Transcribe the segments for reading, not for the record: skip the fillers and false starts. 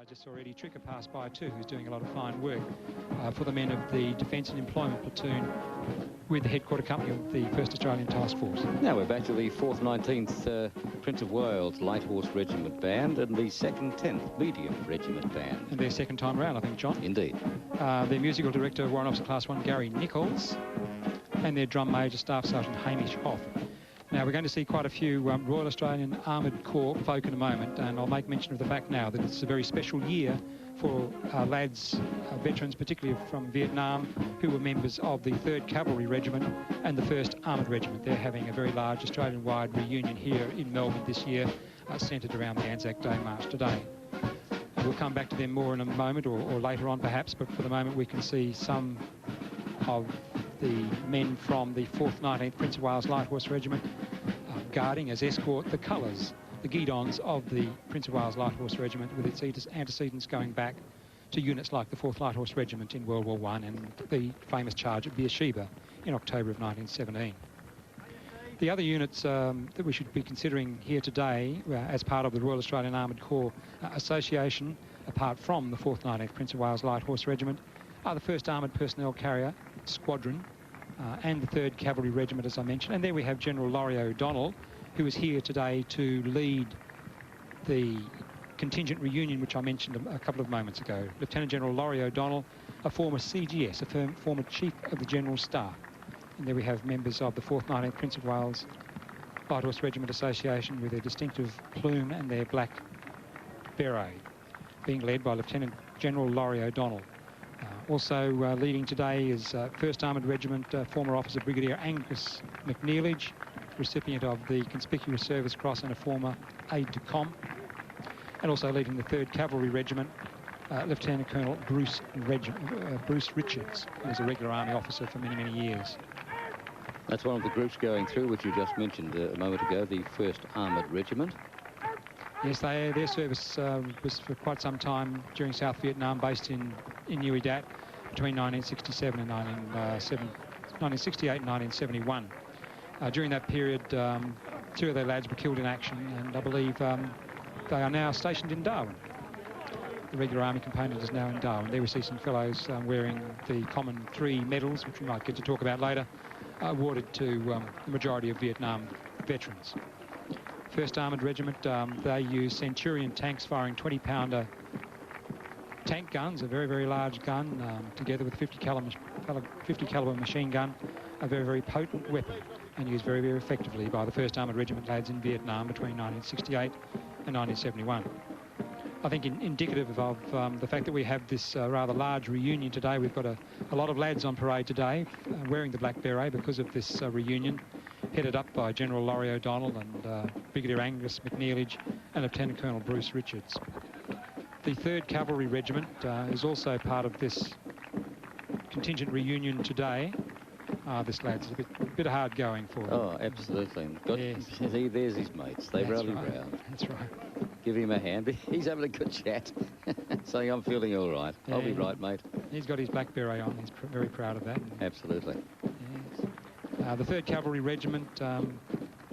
I just saw Eddie Tricker pass by too, who's doing a lot of fine work for the men of the Defence and Employment Platoon with the headquarter company of the 1st Australian Task Force. Now we're back to the 4th 19th Prince of Wales Light Horse Regiment Band and the 2nd 10th Medium Regiment Band. And their second time around, I think, John. Indeed. Their musical director, Warrant Officer Class 1, Gary Nichols, and their drum major, Staff Sergeant Hamish Hoff. Now, we're going to see quite a few Royal Australian Armoured Corps folk in a moment, and I'll make mention of the fact now that it's a very special year for lads, veterans, particularly from Vietnam, who were members of the 3rd Cavalry Regiment and the 1st Armoured Regiment. They're having a very large Australian-wide reunion here in Melbourne this year, centred around the Anzac Day March today. We'll come back to them more in a moment, or later on perhaps, but for the moment we can see some of the men from the 4th 19th Prince of Wales Light Horse Regiment guarding as escort the colours, the guidons of the Prince of Wales Light Horse Regiment, with its antecedents going back to units like the 4th Light Horse Regiment in World War I and the famous charge at Beersheba in October of 1917. The other units that we should be considering here today as part of the Royal Australian Armoured Corps Association, apart from the 4th 19th Prince of Wales Light Horse Regiment, are the 1st Armoured Personnel Carrier Squadron and the 3rd Cavalry Regiment, as I mentioned. And there we have General Laurie O'Donnell, who is here today to lead the contingent reunion, which I mentioned a couple of moments ago. Lieutenant General Laurie O'Donnell, a former CGS, a former Chief of the General Staff. And there we have members of the 4th 19th Prince of Wales Light Horse Regiment Association with their distinctive plume and their black beret, being led by Lieutenant General Laurie O'Donnell. Also leading today is 1st Armoured Regiment former Officer Brigadier Angus McNeilage, recipient of the Conspicuous Service Cross and a former aide-de-camp. And also leading the 3rd Cavalry Regiment, Lieutenant Colonel Bruce Richards, who was a regular Army officer for many, many years. That's one of the groups going through, which you just mentioned a moment ago, the 1st Armoured Regiment. Yes, their service was for quite some time during South Vietnam, based in Nui Dat between 1967 and 1968 and 1971. During that period, 2 of their lads were killed in action, and I believe they are now stationed in Darwin. The regular Army component is now in Darwin. There we see some fellows wearing the common 3 medals, which we might get to talk about later, awarded to the majority of Vietnam veterans. 1st Armoured Regiment, they use Centurion tanks firing 20-pounder tank guns, a very, very large gun, together with 50 caliber machine gun, a very, very potent weapon, and used very, very effectively by the 1st Armoured Regiment lads in Vietnam between 1968 and 1971. I think indicative of the fact that we have this rather large reunion today. We've got a lot of lads on parade today wearing the black beret because of this reunion, headed up by General Laurie O'Donnell and Brigadier Angus McNeilage and Lieutenant Colonel Bruce Richards. The 3rd Cavalry Regiment is also part of this contingent reunion today. This lad's a bit hard going for him. Oh, absolutely. Yes. There's his mates. They rally round. That's right. Give him a hand. He's having a good chat, saying, I'm feeling all right. Yeah, I'll be right, mate. He's got his black beret on. He's very proud of that. Absolutely. Yes. The 3rd Cavalry Regiment,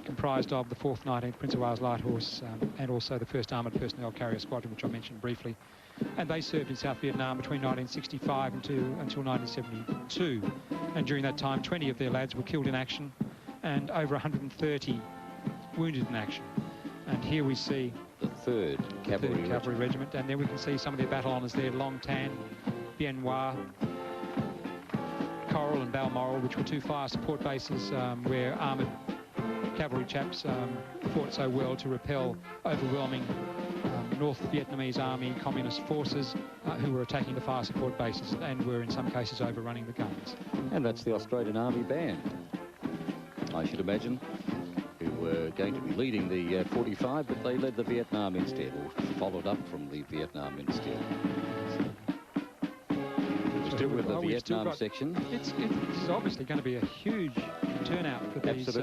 comprised of the 4th 19th Prince of Wales Light Horse and also the 1st Armoured Personnel Carrier Squadron, which I mentioned briefly. And they served in South Vietnam between 1965 until 1972. And during that time, 20 of their lads were killed in action and over 130 wounded in action. And here we see the 3rd Cavalry Regiment. And then we can see some of their battle honours there, Long Tan, Bien Hoa, Coral and Balmoral, which were 2 fire support bases where armoured cavalry chaps fought so well to repel overwhelming North Vietnamese Army Communist forces who were attacking the fire support bases and were in some cases overrunning the guns. And that's the Australian Army Band, I should imagine, who were going to be leading the 45, but they led the Vietnam instead, or followed up from the Vietnam instead. We're still with the Vietnam section. It's obviously going to be a huge turnout for these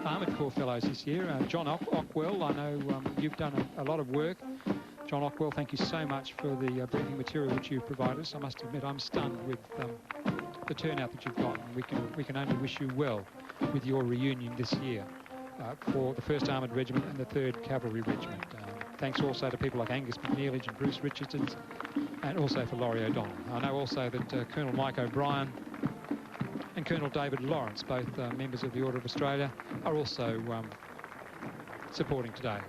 Armoured Corps fellows this year. John Ockwell, I know you've done a lot of work. John Ockwell, thank you so much for the briefing material which you've provided us. I must admit I'm stunned with the turnout that you've got. We can only wish you well with your reunion this year for the 1st Armoured Regiment and the 3rd Cavalry Regiment. thanks also to people like Angus McNeilage and Bruce Richardson, and also for Laurie O'Donnell. I know also that Colonel Mike O'Brien and Colonel David Lawrence, both members of the Order of Australia, are also supporting today.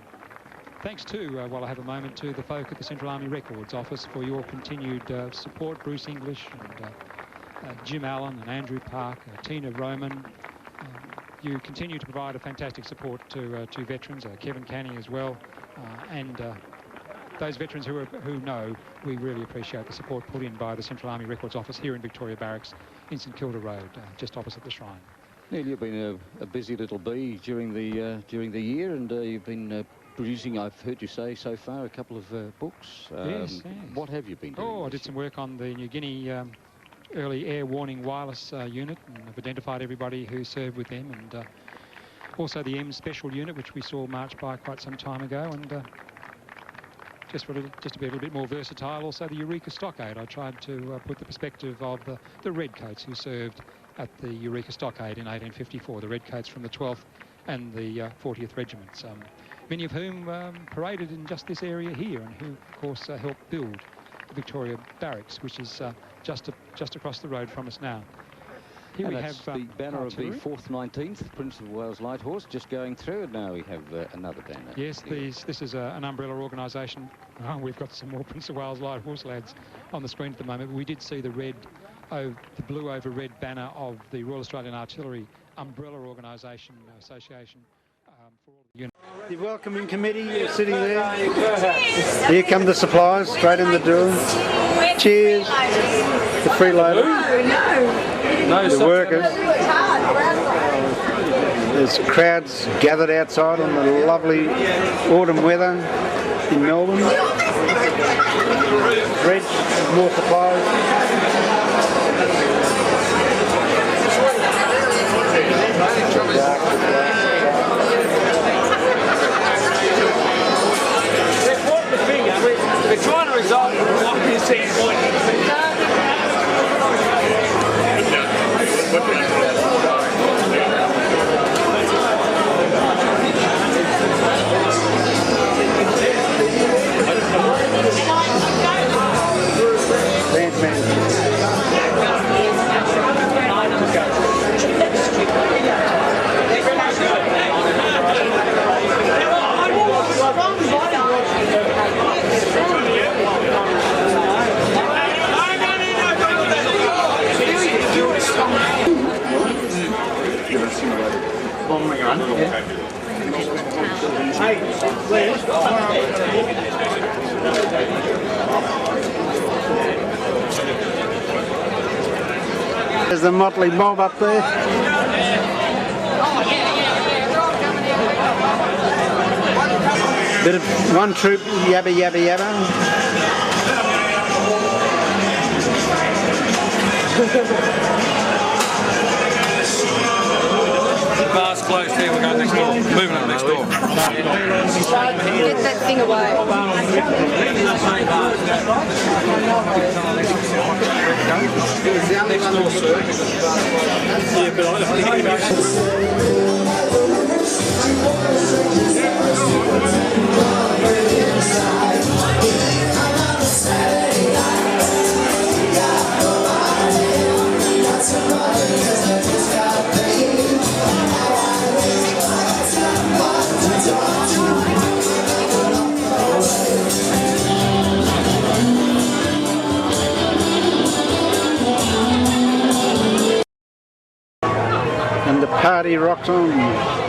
Thanks too, while I have a moment, to the folk at the Central Army Records Office for your continued support. Bruce English and Jim Allen and Andrew Park, Tina Roman. You continue to provide a fantastic support to veterans, Kevin Canning as well, and those veterans who know we really appreciate the support put in by the Central Army Records Office here in Victoria Barracks in St Kilda Road, just opposite the shrine. Neil, you've been a busy little bee during the year, and you've been producing, I've heard you say so far, a couple of books. Yes. What have you been doing? Oh, I did some work on the New Guinea early air warning wireless unit, and I've identified everybody who served with them, and also the M special unit, which we saw march by quite some time ago, and just to be a little bit more versatile, also the Eureka Stockade. I tried to put the perspective of the Redcoats who served at the Eureka Stockade in 1854, the Redcoats from the 12th and the 40th Regiments, many of whom paraded in just this area here, and who, of course, helped build the Victoria Barracks, which is just across the road from us now. Here and we that's have the banner of the 4th 19th Prince of Wales Light Horse just going through, and now we have another banner. Yes, this is an umbrella organisation. Oh, we've got some more Prince of Wales Light Horse lads on the screen at the moment. We did see the blue over red banner of the Royal Australian Artillery Umbrella Organisation Association for all the units. The welcoming committee is sitting there. Here come the supplies, straight in the door. Cheers. The freeloaders. The workers. There's crowds gathered outside on the lovely autumn weather in Melbourne. Bread, more supplies. We're trying to resolve what you see There's the motley mob up there. Bit of one troop yabba yabba yabba. Bar's closed here, we're going next door. Moving up next door. Get that thing away. Next door, sir. Yeah, but I think And the party rocks on.